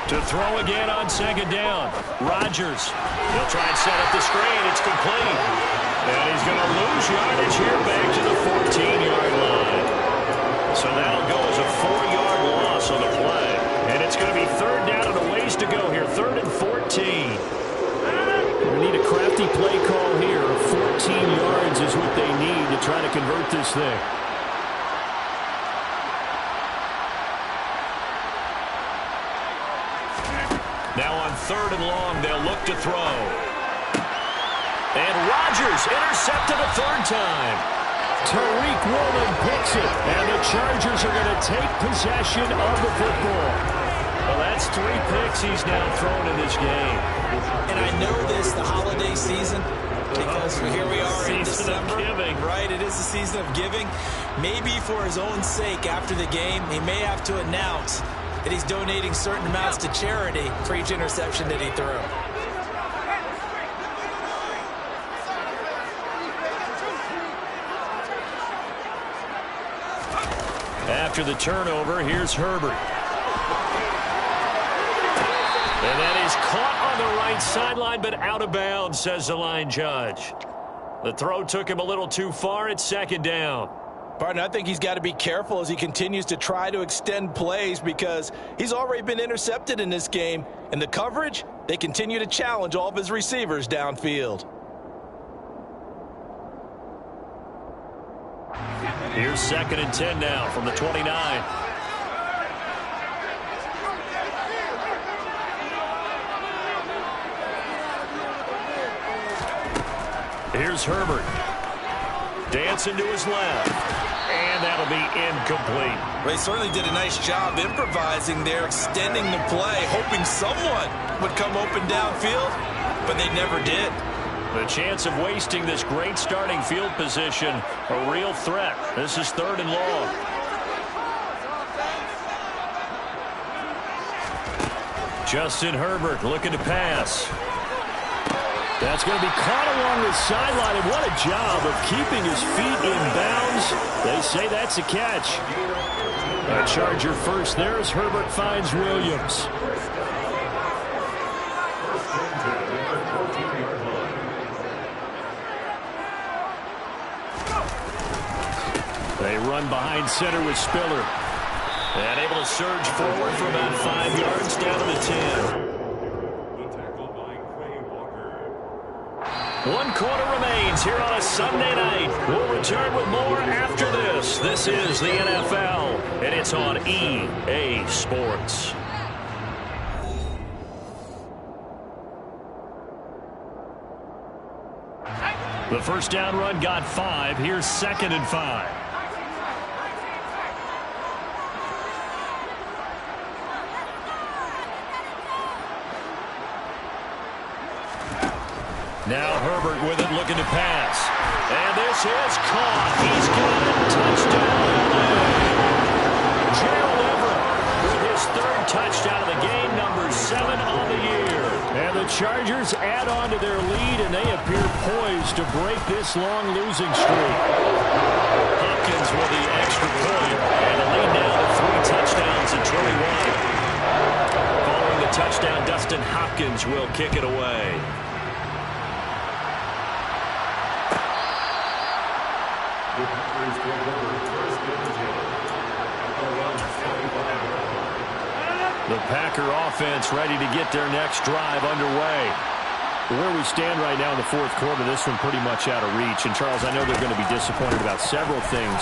To throw again on 2nd down. Rodgers. He'll try and set up the screen. It's complete. And he's going to lose yardage here back to the 14-yard line. So that'll go as a 4-yard loss on the play. And it's going to be 3rd down and a ways to go here. 3rd and 14. We need a crafty play call here. 14 yards is what they need to try to convert this thing. Now on 3rd and long, they'll look to throw. And Rodgers intercepted a 3rd time. Tariq Woolen picks it, and the Chargers are going to take possession of the football. Well, that's 3 picks he's now thrown in this game. And I know this, the holiday season, because here we are in December. Giving. Right, it is the season of giving. Maybe for his own sake after the game, he may have to announce that he's donating certain amounts to charity for each interception that he threw. After the turnover, here's Herbert. And that is caught on the right sideline, but out of bounds, says the line judge. The throw took him a little too far. It's 2nd down. Barton, I think he's got to be careful as he continues to try to extend plays because he's already been intercepted in this game. And the coverage, they continue to challenge all of his receivers downfield. Here's 2nd and 10 now from the 29. Here's Herbert. Dancing to his left. And that'll be incomplete. They certainly did a nice job improvising there, extending the play, hoping someone would come open downfield, but they never did. The chance of wasting this great starting field position, a real threat. This is 3rd and long. Justin Herbert looking to pass. That's going to be caught along the sideline, and what a job of keeping his feet in bounds. They say that's a catch. A Charger first there as Herbert finds Williams. They run behind center with Spiller. And able to surge forward for about 5 yards down to the 10. One quarter remains here on a Sunday night. We'll return with more after this. This is the NFL, and it's on EA Sports. The first down run got 5. Here's 2nd and 5. Now Herbert with it, looking to pass. And this is caught. He's got it. Touchdown, LA. Gerald Everett with his 3rd touchdown of the game, number 7 on the year. And the Chargers add on to their lead, and they appear poised to break this long losing streak. Hopkins with the extra point, and the lead now to 3 touchdowns and 21. Following the touchdown, Dustin Hopkins will kick it away. The Packer offense ready to get their next drive underway. Where we stand right now in the 4th quarter, this one pretty much out of reach. And, Charles, I know they're going to be disappointed about several things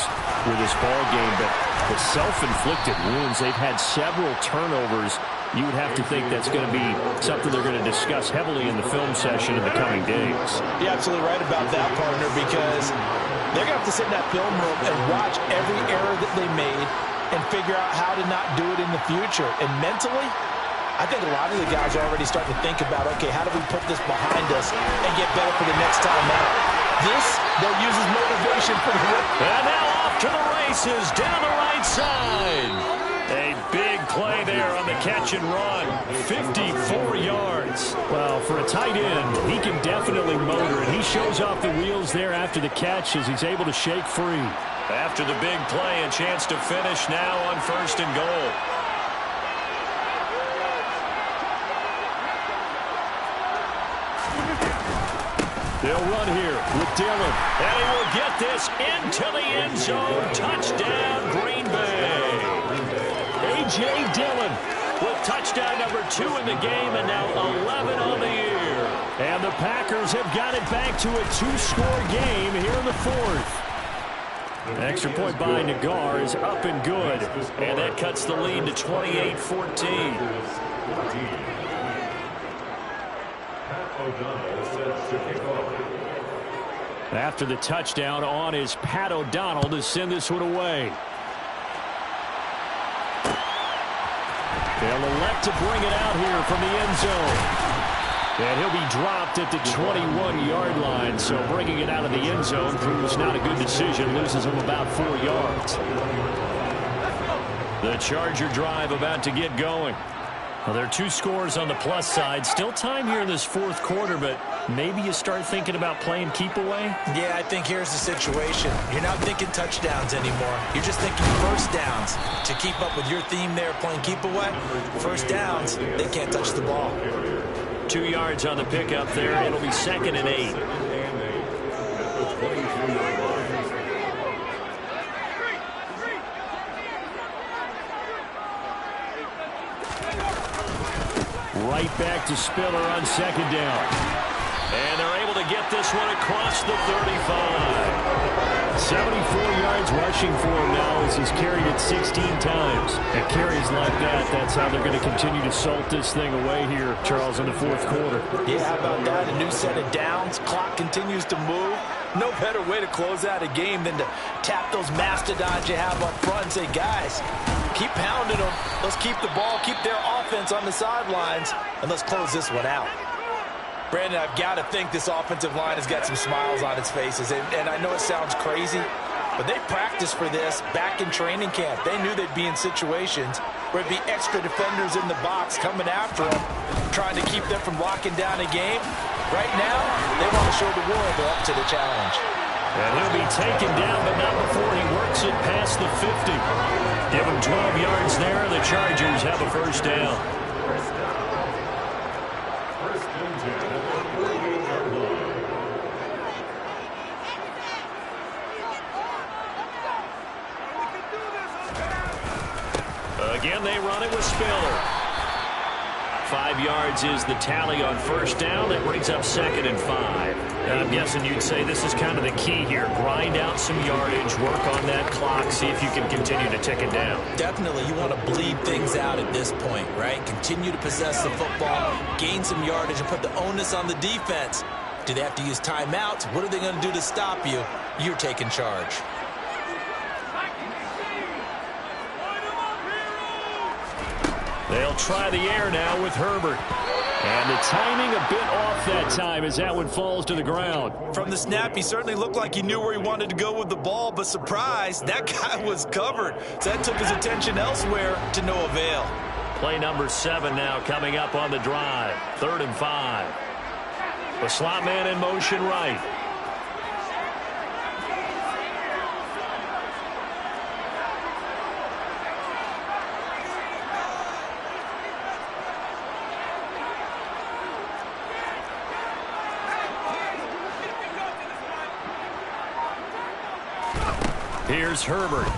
with this ball game, but the self-inflicted wounds, they've had several turnovers. You would have to think that's going to be something they're going to discuss heavily in the film session in the coming days. You're absolutely right about that, partner, because they're going to have to sit in that film room and watch every error that they made and figure out how to not do it in the future. And mentally, I think a lot of the guys are already starting to think about, okay, how do we put this behind us and get better for the next time out? This, they'll use as motivation for the rest. And now off to the races down the right side. A big play there on the catch and run. 54 yards. Well, for a tight end, he can definitely motor, and he shows off the wheels there after the catch as he's able to shake free. After the big play, a chance to finish now on 1st and goal. They'll run here with Dillon, and he will get this into the end zone. Touchdown, Green Bay. A.J. Dillon with touchdown number 2 in the game, and now 11 on the year. And the Packers have got it back to a 2-score game here in the 4th. Extra point by Nagar is up and good, and that cuts the lead to 28-14. After the touchdown, on is Pat O'Donnell to send this one away. They'll elect to bring it out here from the end zone. And he'll be dropped at the 21-yard line. So bringing it out of the end zone proves not a good decision. Loses him about 4 yards. The Charger drive about to get going. Well, there are 2 scores on the plus side. Still time here in this fourth quarter, but maybe you start thinking about playing keep away? Yeah, I think here's the situation. You're not thinking touchdowns anymore. You're just thinking first downs. To keep up with your theme there, playing keep away, first downs, they can't touch the ball. 2 yards on the pickup there. It'll be 2nd and 8. Right back to Spiller on 2nd down. And they're able to get this one across the 35. 74 yards rushing for him now as he's carried it 16 times. And carries like that, that's how they're going to continue to salt this thing away here, Charles, in the fourth quarter. Yeah, how about that? A new set of downs. Clock continues to move. No better way to close out a game than to tap those mastodons you have up front and say, guys, keep pounding them. Let's keep the ball, keep their offense on the sidelines, and let's close this one out. Brandon, I've got to think this offensive line has got some smiles on its faces. And I know it sounds crazy, but they practiced for this back in training camp. They knew they'd be in situations where it'd be extra defenders in the box coming after them, trying to keep them from locking down a game. Right now, they want to show the world they're up to the challenge. And he'll be taken down, but not before he works it past the 50. Give him 12 yards there. The Chargers have a first down. Again, they run it with Spiller. 5 yards is the tally on first down. That brings up 2nd and 5. And I'm guessing you'd say this is kind of the key here. Grind out some yardage, work on that clock, see if you can continue to tick it down. Definitely. You want to bleed things out at this point, right? Continue to possess the football, gain some yardage, and put the onus on the defense. Do they have to use timeouts? What are they going to do to stop you? You're taking charge. They'll try the air now with Herbert. And the timing a bit off that time as that one falls to the ground. From the snap, he certainly looked like he knew where he wanted to go with the ball, but surprise, that guy was covered. So that took his attention elsewhere to no avail. Play number 7 now coming up on the drive. 3rd and 5. The slot man in motion right. Here's Herbert.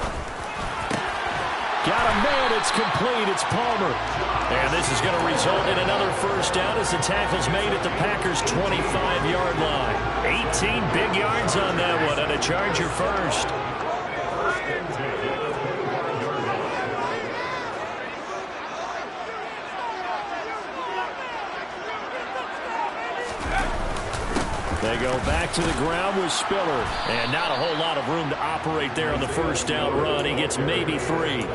Got a man. It's complete. It's Palmer. And this is going to result in another first down as the tackle's made at the Packers' 25-yard line. 18 big yards on that one, and a Charger first. They go back to the ground with Spiller. And not a whole lot of room to operate there on the first down run. He gets maybe 3.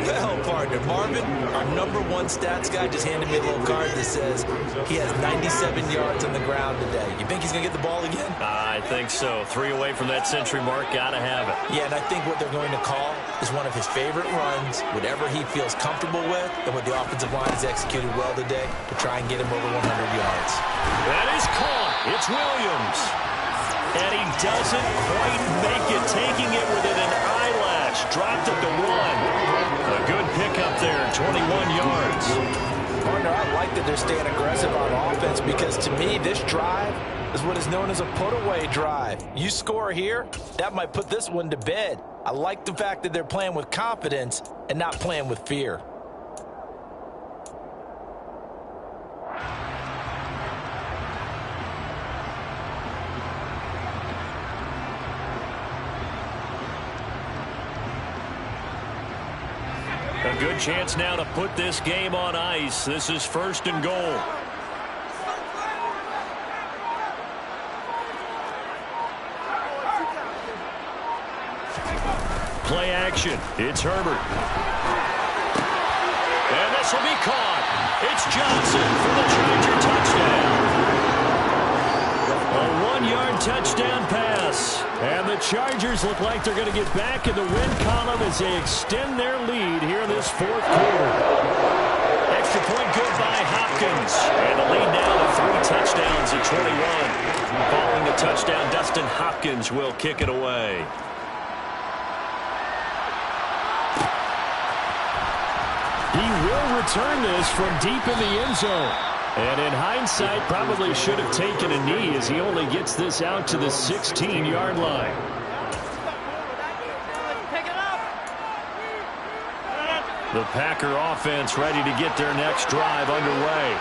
Well, partner, Marvin, our number 1 stats guy just handed me a little card that says he has 97 yards on the ground today. You think he's going to get the ball again? I think so. 3 away from that century mark. Got to have it. Yeah, and I think what they're going to call is one of his favorite runs, whatever he feels comfortable with, and what the offensive line has executed well today to try and get him over 100 yards. That is caught. It's Williams. And he doesn't quite make it, taking it within an eyelash. Dropped at the 1. A good pickup there, 21 yards. Partner, I like that they're staying aggressive on offense because to me, this drive is what is known as a put-away drive. You score here, that might put this one to bed. I like the fact that they're playing with confidence and not playing with fear. A good chance now to put this game on ice. This is 1st and goal. action. It's Herbert. And this will be caught. It's Johnson for the Charger touchdown. A 1-yard touchdown pass. And the Chargers look like they're going to get back in the win column as they extend their lead here in this fourth quarter. Extra point good by Hopkins. And the lead now to 3 touchdowns at 21. Following the touchdown, Dustin Hopkins will kick it away. He will return this from deep in the end zone. And in hindsight, probably should have taken a knee as he only gets this out to the 16-yard line. The Packer offense ready to get their next drive underway.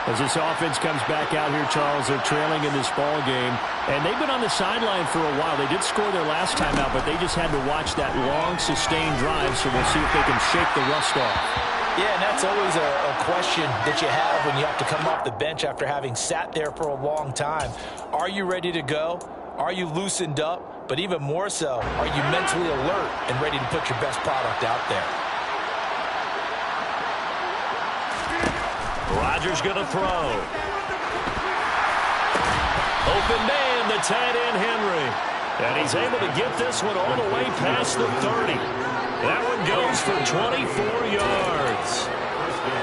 As this offense comes back out here, Charles, they're trailing in this ball game. And they've been on the sideline for a while. They did score their last time out, but they just had to watch that long, sustained drive, so we'll see if they can shake the rust off. Yeah, and that's always a question that you have when you have to come off the bench after having sat there for a long time. Are you ready to go? Are you loosened up? But even more so, are you mentally alert and ready to put your best product out there? Rodgers going to throw. Open man, the tight end Henry. And he's able to get this one all the way past the 30. That one goes for 24 yards.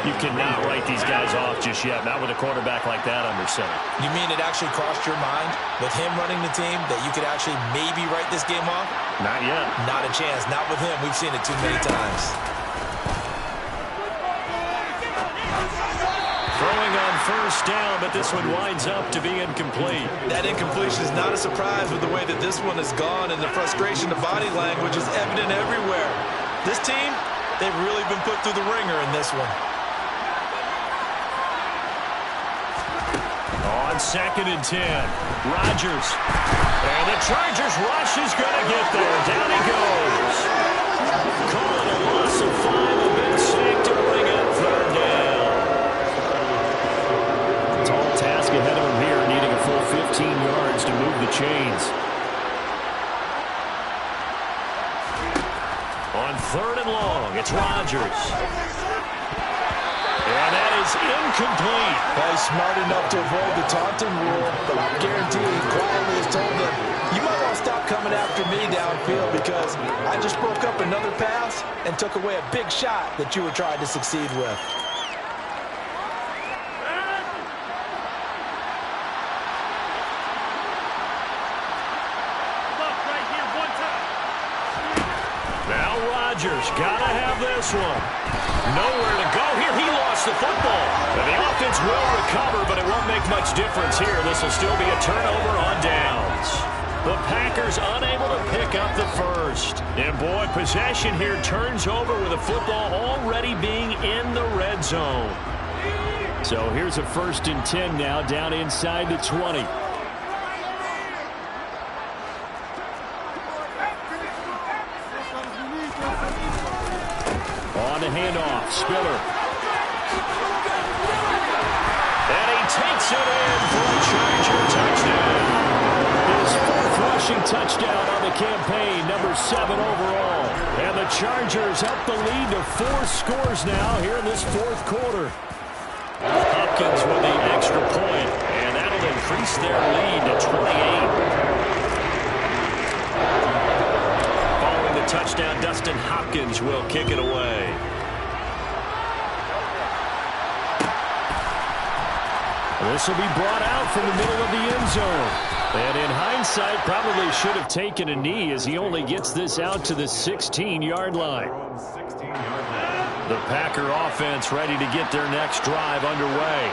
You cannot write these guys off just yet, not with a quarterback like that under center. You mean it actually crossed your mind with him running the team that you could actually maybe write this game off? Not yet. Not a chance. Not with him. We've seen it too many times. Throwing on first down, but this one winds up to be incomplete. That incompletion is not a surprise with the way that this one has gone, and the frustration of body language is evident everywhere. This team, they've really been put through the ringer in this one. On 2nd and 10, Rodgers. And the Chargers rush is going to get there. Down he goes. Call it a loss of 5. A big sack to bring up 3rd down. Tall task ahead of him here, needing a full 15 yards to move the chains. On 3rd and long, it's Rodgers. And that is incomplete. Well, he's smart enough to avoid the taunting rule, but I'm guaranteeing quietly has told them, you might want to stop coming after me downfield because I just broke up another pass and took away a big shot that you were trying to succeed with. Rodgers gotta have this one. Nowhere to go here. He lost the football. And the offense will recover, but it won't make much difference here. This will still be a turnover on downs. The Packers unable to pick up the first. And boy, possession here turns over with the football already being in the red zone. So here's a 1st and 10 now, down inside the 20. On the handoff, Spiller. And he takes it in for a Charger touchdown. His 4th rushing touchdown on the campaign, number 7 overall. And the Chargers help the lead to 4 scores now here in this 4th quarter. Hopkins with the extra point, and that'll increase their lead to 28. Following the touchdown, Dustin Hopkins will kick it away. This will be brought out from the middle of the end zone. And in hindsight, probably should have taken a knee as he only gets this out to the 16-yard line. The Packer offense ready to get their next drive underway.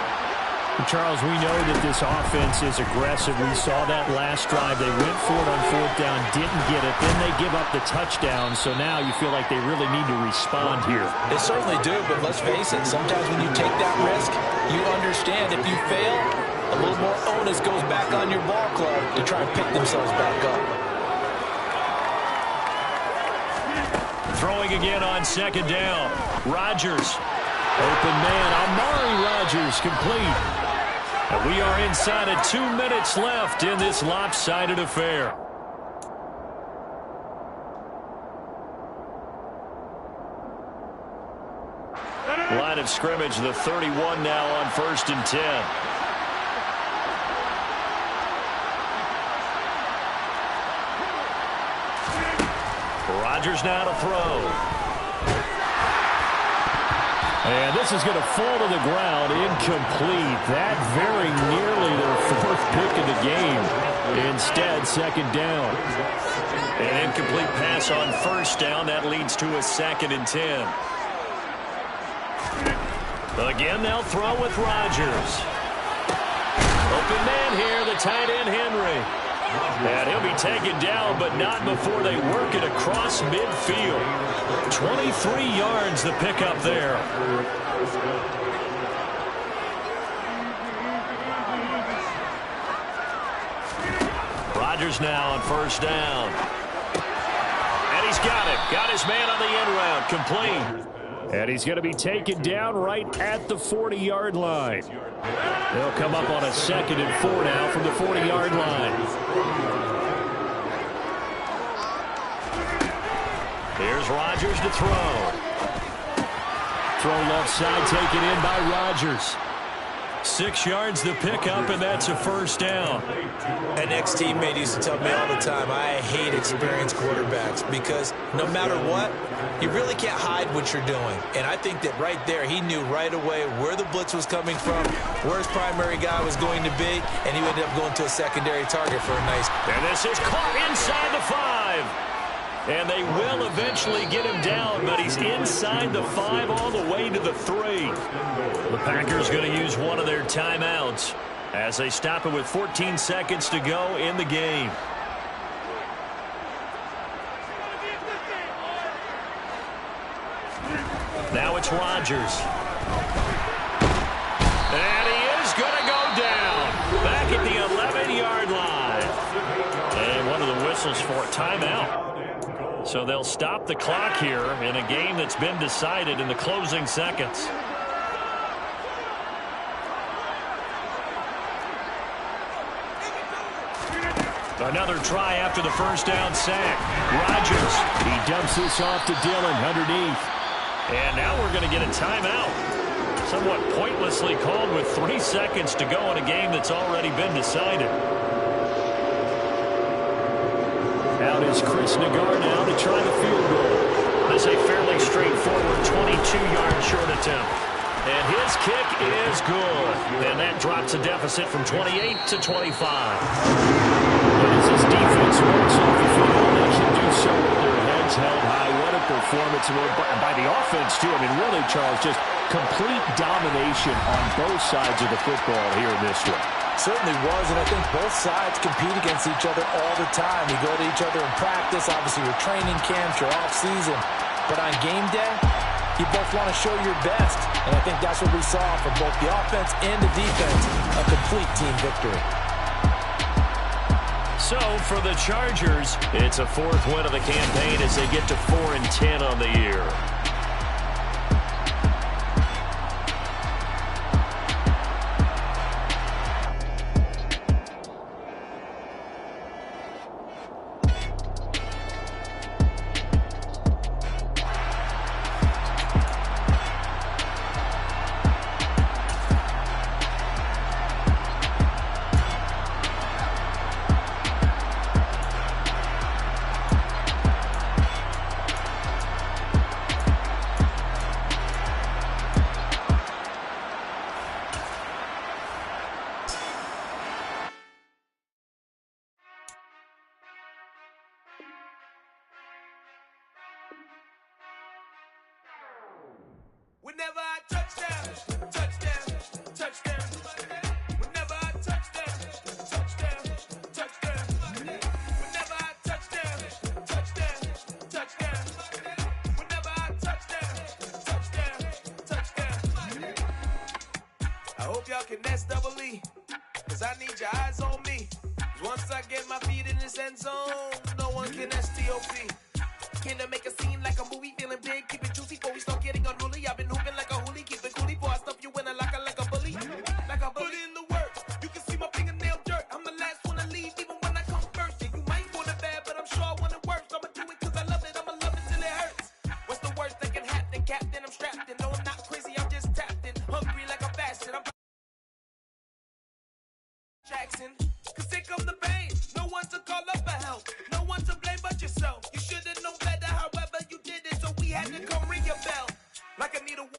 Charles, we know that this offense is aggressive. We saw that last drive. They went for it on 4th down, didn't get it. Then they give up the touchdown. So now you feel like they really need to respond here. They certainly do, but let's face it. Sometimes when you take that risk, you understand if you fail, a little more onus goes back on your ball club to try and pick themselves back up. Throwing again on 2nd down. Rodgers. Open man, Amari Rodgers complete. And we are inside of 2 minutes left in this lopsided affair. Line of scrimmage, the 31 now on 1st and 10. Rodgers now to throw. And this is going to fall to the ground, incomplete. That very nearly their 4th pick of the game. Instead, 2nd down. An incomplete pass on 1st down. That leads to a 2nd and 10. Again, they'll throw with Rodgers. Open man here, the tight end, Henry. And he'll be taken down, but not before they work it across midfield. 23 yards the pickup there. Rodgers now on 1st down. And he's got it. Got his man on the end route. Complete. And he's going to be taken down right at the 40-yard line. They'll come up on a 2nd and 4 now from the 40-yard line. Here's Rodgers to throw. Throw left side taken in by Rodgers. 6 yards the pickup, and that's a 1st down. An ex-teammate used to tell me all the time, I hate experienced quarterbacks because no matter what, you really can't hide what you're doing. And I think that right there, he knew right away where the blitz was coming from, where his primary guy was going to be, and he ended up going to a secondary target for a nice. And this is caught inside the 5. And they will eventually get him down, but he's inside the 5 all the way to the 3. The Packers going to use one of their timeouts as they stop it with 14 seconds to go in the game. Now it's Rodgers. And he is going to go down back at the 11-yard line. And one of the whistles for a timeout. So they'll stop the clock here in a game that's been decided in the closing seconds. Another try after the 1st down sack. Rodgers, he dumps this off to Dillon underneath. And now we're going to get a timeout. Somewhat pointlessly called with 3 seconds to go in a game that's already been decided. Out is Chris Nagar now to try the field goal. This is a fairly straightforward 22-yard short attempt. And his kick is good. And that drops a deficit from 28 to 25. And as his defense walks off the field, they should do so with their heads held high. What a performance by the offense, too. I mean, really, Charles, just complete domination on both sides of the football here in this one. Certainly was, and I think both sides compete against each other all the time. You go to each other in practice, obviously your training camps, your off-season. But on game day, you both want to show your best. And I think that's what we saw from both the offense and the defense, a complete team victory. So for the Chargers, it's a 4th win of the campaign as they get to 4-10 on the year. Whenever I touchdown, touchdown, touchdown. Whenever I touchdown, touchdown, touchdown. Whenever I touchdown, touchdown, touchdown. Whenever I touchdown, touchdown. I hope y'all can nest double E, cause I need your eyes on me. Once I get my feet in this end zone, no one can STOP. Can I make a scene like a movie, feeling big, keep it juicy before we start getting unruly. I've been hooping like a hoolie, keep it coolie before I stuff you in a locker like a bully. Like a bully. Put in the work, you can see my fingernail dirt. I'm the last one to leave, even when I come first. Yeah, you might want it bad, but I'm sure I want it worse. I'ma do it cause I love it, I'ma love it till it hurts. What's the worst that can happen, Captain? I'm strapped and no, I'm not crazy, I'm Jackson, cause here come the pain. No one to call up for help. No one to blame but yourself. You should have known better, however you did it. So we had to come ring your bell. Like I need a